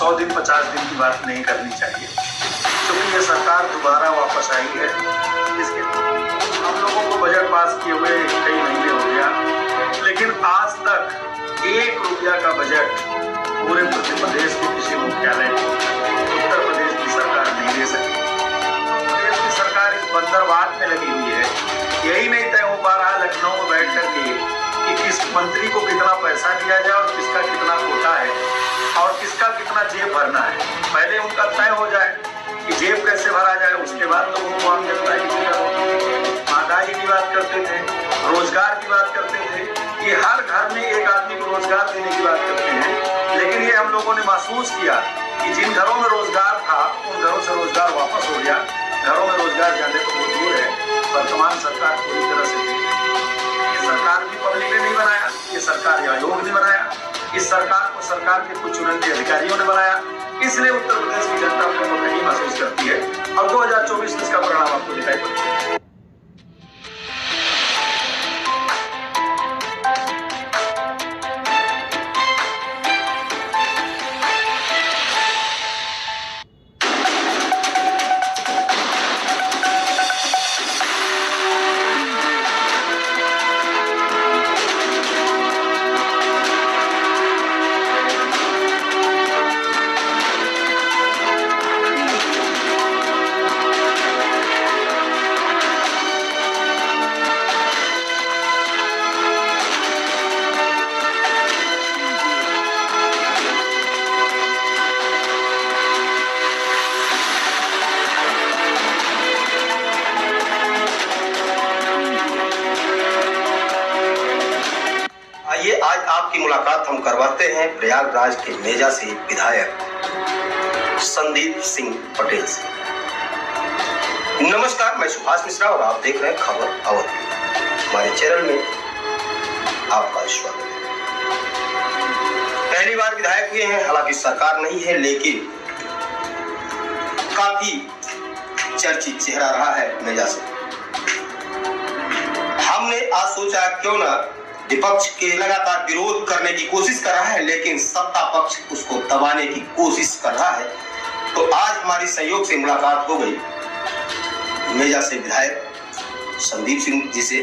100 दिन 50 दिन की बात नहीं करनी चाहिए, क्योंकि ये सरकार दोबारा वापस आई है। इसके हम लोगों को बजट पास किए हुए कई महीने हो गया, लेकिन आज तक 1 रुपया का बजट पूरे मध्य प्रदेश के किसी मुख्यालय उत्तर प्रदेश की सरकार नहीं दे सकी। प्रदेश की सरकार इस बंदरबांट में लगी हुई है। यही नहीं तय हो पा रहा लखनऊ में बैठ करके कि किस मंत्री को कितना पैसा दिया जाए और किसका कितना कोटा है और किसका कितना जेब भरना है। पहले उनका तय हो जाए कि जेब कैसे भरा जाए, उसके बाद लोगों को हम जनता की महंगाई की बात करते थे, रोजगार की बात करते थे कि हर घर में एक आदमी को रोजगार देने की बात करते हैं। लेकिन ये हम लोगों ने महसूस किया कि जिन घरों में रोजगार था उन घरों से रोजगार वापस हो गया। घरों में रोजगार जाने को बहुत दूर है। वर्तमान सरकार पूरी तरह से ये सरकार भी पब्लिक ने नहीं बनाया, ये सरकार आयोग ने बनाया, इस सरकार को सरकार के कुछ चुनिंदे अधिकारियों ने बनाया। इसलिए उत्तर प्रदेश की जनता अपने को नहीं महसूस करती है और 2024 में इसका परिणाम आपको दिखाई पड़ता है। आज आपकी मुलाकात हम करवाते हैं प्रयागराज के मेजा से विधायक संदीप सिंह पटेल से। नमस्कार, मैं सुभाष मिश्रा और आप देख रहे हैं खबर अवध। हमारे चैनल में आपका स्वागत है। पहली बार विधायक हुए हैं, हालांकि सरकार नहीं है, लेकिन काफी चर्चित चेहरा रहा है मेजा से। हमने आज सोचा क्यों ना, विपक्ष के लगातार विरोध करने की कोशिश कर रहा है लेकिन सत्ता पक्ष उसको दबाने की कोशिश कर रहा है, तो आज हमारी सहयोग से मुलाकात हो गई मेजा से विधायक संदीप सिंह जी से।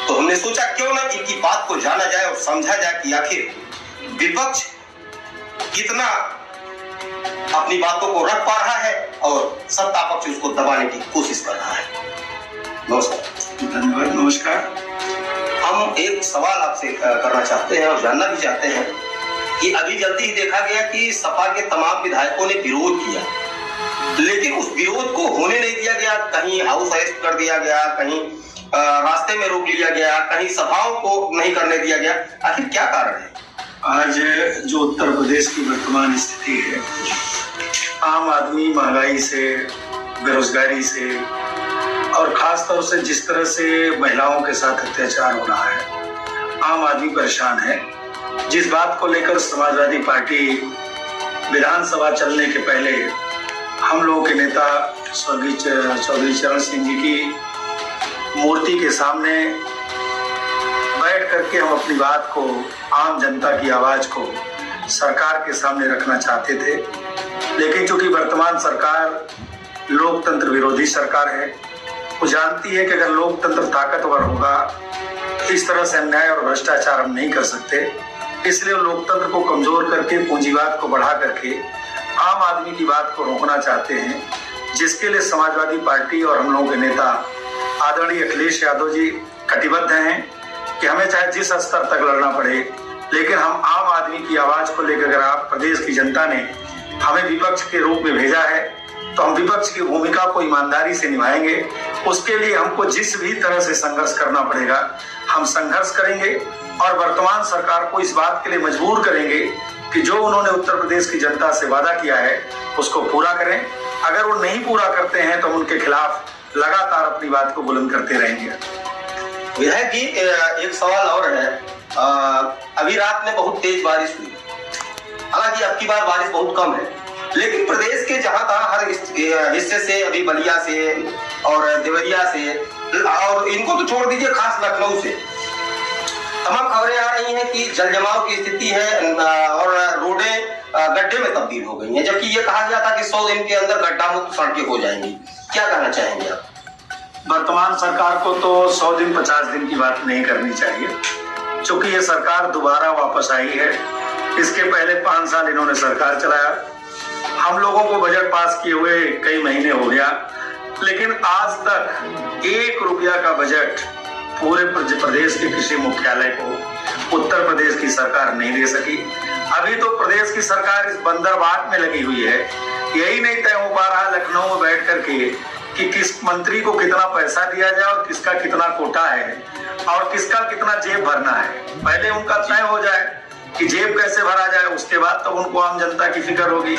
तो हमने सोचा क्यों ना इनकी बात को जाना जाए और समझा जाए कि आखिर विपक्ष कितना अपनी बातों को रख पा रहा है और सत्ता पक्ष उसको दबाने की कोशिश कर रहा है। नमस्कार। धन्यवाद। नमस्कार। हम एक सवाल आपसे करना चाहते हैं और जानना भी चाहते हैं कि अभी जल्दी ही देखा गया कि सपा के तमाम विधायकों ने विरोध किया, लेकिन उस विरोध को होने नहीं दिया गया। कहीं हाउस अरेस्ट कर दिया गया, कहीं रास्ते में रोक लिया गया, कहीं सभाओं को नहीं करने दिया गया। आखिर क्या कारण है? आज जो उत्तर प्रदेश की वर्तमान स्थिति है, आम आदमी महंगाई से, बेरोजगारी से और खास तौर से जिस तरह से महिलाओं के साथ अत्याचार हो रहा है, आम आदमी परेशान है। जिस बात को लेकर समाजवादी पार्टी विधानसभा चलने के पहले हम लोगों के नेता स्वर्गीय चौधरी चरण सिंह जी की मूर्ति के सामने बैठ करके हम अपनी बात को, आम जनता की आवाज को सरकार के सामने रखना चाहते थे। लेकिन चूंकि वर्तमान सरकार लोकतंत्र विरोधी सरकार है, वो जानती है कि अगर लोकतंत्र ताकतवर होगा इस तरह से अन्याय और भ्रष्टाचार हम नहीं कर सकते। इसलिए लोकतंत्र को कमजोर करके, पूंजीवाद को बढ़ा करके आम आदमी की बात को रोकना चाहते हैं, जिसके लिए समाजवादी पार्टी और हम लोगों के नेता आदरणीय अखिलेश यादव जी कटिबद्ध हैं कि हमें चाहे जिस स्तर तक लड़ना पड़े, लेकिन हम आम आदमी की आवाज को लेकर, अगर आप प्रदेश की जनता ने हमें विपक्ष के रूप में भेजा है तो हम विपक्ष की भूमिका को ईमानदारी से निभाएंगे। उसके लिए हमको जिस भी तरह से संघर्ष करना पड़ेगा हम संघर्ष करेंगे और वर्तमान सरकार को इस बात के लिए मजबूर करेंगे कि जो उन्होंने उत्तर प्रदेश की जनता से वादा किया है उसको पूरा करें। अगर वो नहीं पूरा करते हैं तो हम उनके खिलाफ लगातार अपनी बात को बुलंद करते रहेंगे। विधायक जी, एक सवाल और है। अभी रात में बहुत तेज बारिश हुई, हालांकि अब की बार बारिश बहुत कम है, लेकिन प्रदेश के जहां तहां हर हिस्से से, अभी बलिया से और देवरिया से, और इनको तो छोड़ दीजिए, खास लखनऊ से तमाम खबरें आ रही हैं कि जल जमाव की स्थिति है और रोडें गड्ढे में तब्दील हो गई हैं, जबकि ये कहा गया था कि 100 दिन के अंदर गड्ढा मुक्त सड़कें हो जाएंगी। क्या कहना चाहेंगे आप? वर्तमान सरकार को तो 100 दिन 50 दिन की बात नहीं करनी चाहिए, क्योंकि ये सरकार दोबारा वापस आई है। इसके पहले 5 साल इन्होंने सरकार चलाया, हम लोगों को बजट पास किए हुए कई महीने हो गया, लेकिन आज तक 1 रुपया का बजट पूरे प्रदेश के कृषि मुख्यालय को उत्तर प्रदेश की सरकार नहीं दे सकी। अभी तो प्रदेश की सरकार इस बंदरबाट में लगी हुई है, यही नहीं तय हो पा रहा लखनऊ में बैठ करके कि किस मंत्री को कितना पैसा दिया जाए और किसका कितना कोटा है और किसका कितना जेब भरना है। पहले उनका तय हो जाए कि जेब कैसे भरा जाए, उसके बाद तब उनको आम जनता की फिक्र होगी।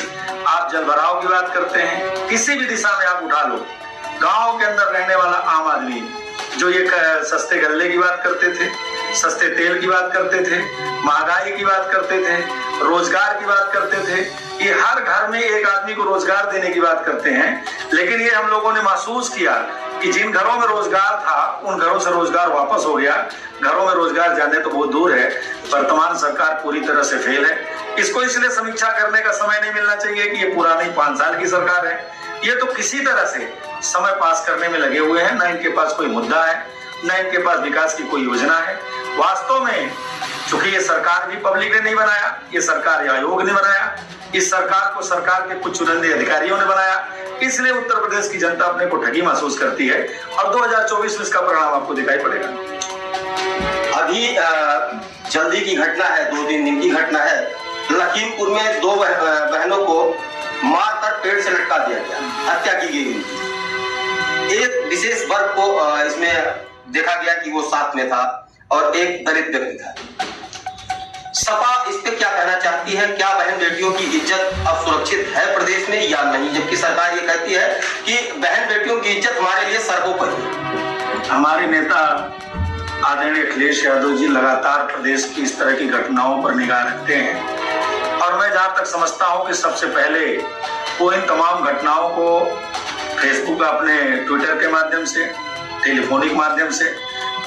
आप जल भराव की बात करते हैं, किसी भी दिशा में आप उठा लो, गांव के अंदर रहने वाला आम आदमी जो ये सस्ते गल्ले की बात करते थे, सस्ते तेल की बात करते थे, महंगाई की बात करते थे, रोजगार की बात करते थे, ये हर घर में एक आदमी को रोजगार देने की बात करते हैं। लेकिन ये हम लोगों ने महसूस किया कि जिन घरों में रोजगार था उन घरों से रोजगार वापस हो गया, घरों में रोजगार जाने तो बहुत दूर है। वर्तमान सरकार पूरी तरह से फेल है। इसको इसलिए समीक्षा करने का समय नहीं मिलना चाहिए कि ये पुरानी 5 साल की सरकार है। ये तो किसी तरह से समय पास करने में लगे हुए हैं, न इनके पास कोई मुद्दा है, न इनके पास विकास की कोई योजना है। वास्तव में चूंकि ये सरकार भी पब्लिक ने नहीं बनाया, ये सरकार आयोग ने बनाया, इस सरकार को सरकार के कुछ चुनिंदे अधिकारियों ने बनाया, इसलिए उत्तर प्रदेश की जनता अपने को ठगी महसूस करती है और 2024 में इसका परिणाम आपको दिखाई पड़ेगा। अभी जल्दी की घटना है, 2-3 दिन की घटना है। लखीमपुर में 2 बहनों को मारकर पेड़ से लटका दिया गया, हत्या की गई। एक विशेष वर्ग को इसमें देखा गया कि वो साथ में था और एक दलित व्यक्ति था। सपा इस पे क्या कहना चाहती है? क्या बहन बेटियों की इज्जत अब सुरक्षित है प्रदेश में या नहीं, जबकि सरकार ये कहती है कि बहन बेटियों की इज्जत हमारे लिए सड़कों पर है। हमारे नेता आदरणीय अखिलेश यादव जी लगातार प्रदेश की इस तरह की घटनाओं पर निगाह रखते हैं और मैं जहां तक समझता हूं कि सबसे पहले वो इन तमाम घटनाओं को फेसबुक, अपने ट्विटर के माध्यम से, टेलीफोनिक माध्यम से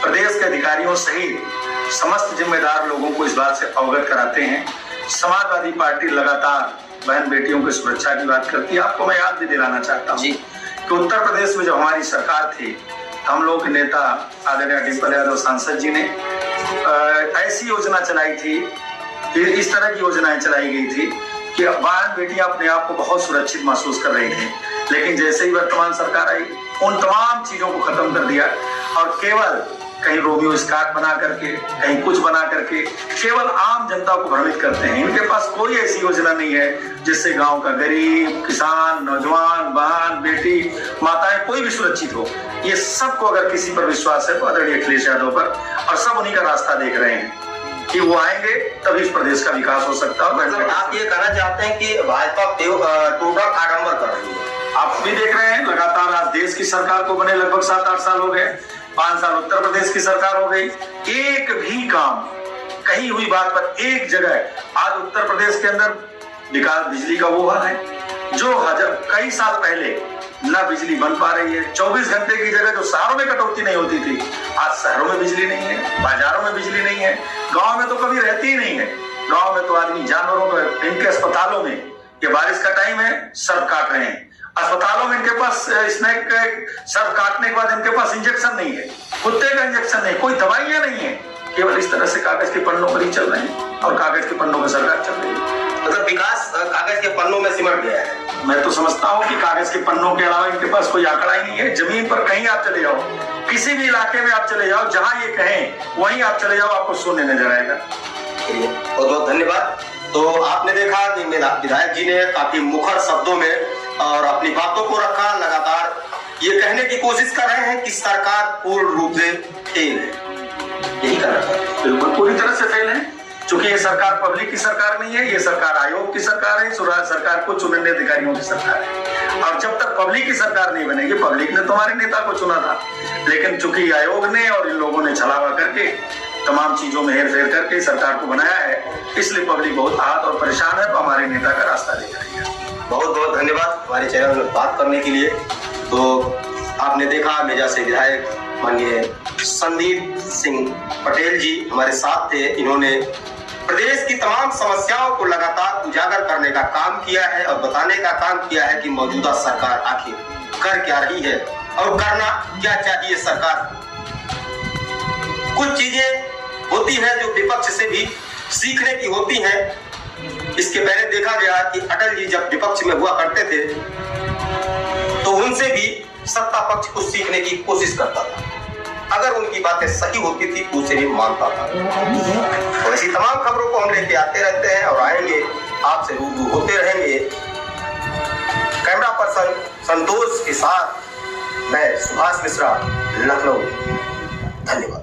प्रदेश के अधिकारियों सहित समस्त जिम्मेदार लोगों को इस बात से अवगत कराते हैं। समाजवादी पार्टी लगातार बहन बेटियों की सुरक्षा की बात करती है। आपको मैं याद भी दिलाना चाहता हूँ कि उत्तर प्रदेश में जब हमारी सरकार थी, हम लोग के नेता आदरणीय डिम्पल यादव सांसद जी ने ऐसी योजना चलाई थी, इस तरह की योजनाएं चलाई गई थी कि बहन बेटियां अपने आप को बहुत सुरक्षित महसूस कर रही थी। लेकिन जैसे ही वर्तमान सरकार आई, उन तमाम चीजों को खत्म कर दिया और केवल कहीं रोमियो स्कॉट बना करके, कहीं कुछ बना करके केवल आम जनता को भ्रमित करते हैं। इनके पास कोई ऐसी योजना नहीं है जिससे गांव का गरीब, किसान, नौजवान, बहन, बेटी, माताएं कोई भी सुरक्षित हो। ये सबको अगर किसी पर विश्वास है तो आदरणीय अखिलेश यादव पर, और सब उन्हीं का रास्ता देख रहे हैं कि वो आएंगे तभी इस प्रदेश का विकास हो सकता है। मतलब आप ये कहना चाहते हैं कि भाजपा टोटल आडंबर कर रही है? आप भी देख रहे हैं लगातार आज देश की सरकार को बने लगभग 7-8 साल हो गए, 5 साल उत्तर प्रदेश की सरकार हो गई, एक भी काम कही हुई बात पर एक जगह आज उत्तर प्रदेश के अंदर विकास बिजली का वो हाल है जो कई साल पहले ना बिजली बन पा रही है। 24 घंटे की जगह जो शहरों में कटौती नहीं होती थी, आज शहरों में बिजली नहीं है, बाजारों में बिजली नहीं है, गांव में तो कभी रहती ही नहीं है। गांव में तो आदमी जानवरों को, इनके अस्पतालों में ये बारिश का टाइम है, सर्फ काट रहे हैं, अस्पतालों में इनके पास स्नैक सर्फ काटने के बाद इनके पास इंजेक्शन नहीं है, कुत्ते का इंजेक्शन नहीं, कोई दवाइयां नहीं है, केवल इस तरह से कागज के पन्नों पर ही चल रहे हैं और कागज के पन्नों पर सरकार चल रही है। मतलब विकास कागज के पन्नों में सिमट गया है। मैं तो समझता हूँ कि कागज के पन्नों के अलावा इनके पास कोई आंकड़ा ही नहीं है। जमीन पर कहीं आप चले जाओ, किसी भी इलाके में आप चले जाओ, जहां ये कहें वहीं आप चले जाओ, आपको शून्य नजर आएगा। बहुत बहुत धन्यवाद। तो आपने देखा कि विधायक जी ने काफी मुखर शब्दों में और अपनी बातों को रखा, लगातार ये कहने की कोशिश कर रहे हैं कि सरकार पूर्ण रूप से फेल है। यही कहना चाहते हैं? बिल्कुल पूरी तरह से फेल है, क्योंकि ये सरकार पब्लिक की सरकार नहीं है, ये सरकार आयोग की सरकार है, सरकार को चुनिंदे अधिकारियों की सरकार है। और जब तक पब्लिक की सरकार नहीं बनेगी, पब्लिक ने तुम्हारे नेता को चुना था, लेकिन चूंकि आयोग ने और इन लोगों ने छलावा करके तमाम चीजों में हेर फेर करके सरकार को बनाया है, इसलिए पब्लिक बहुत आहत और परेशान है, तो हमारे नेता का रास्ता देख रही है। बहुत बहुत धन्यवाद हमारे चैनल में बात करने के लिए। तो आपने देखा मेजा से विधायक माननीय संदीप सिंह पटेल जी हमारे साथ थे। इन्होंने प्रदेश की तमाम समस्याओं को लगातार उजागर करने का काम किया है और बताने का काम किया है कि मौजूदा सरकार आखिर कर क्या रही है और करना क्या चाहिए सरकार। कुछ चीजें होती हैं जो विपक्ष से भी सीखने की होती हैं। इसके पहले देखा गया कि अटल जी जब विपक्ष में हुआ करते थे तो उनसे भी सत्ता पक्ष कुछ सीखने की कोशिश करता था। अगर उनकी बातें सही होती थी तो उसे भी मानता था। तो ऐसी तमाम खबरों को हम लेके आते रहते हैं और आएंगे, आपसे रूबरू होते रहेंगे। कैमरा पर्सन संतोष के साथ मैं सुभाष मिश्रा, लखनऊ। धन्यवाद।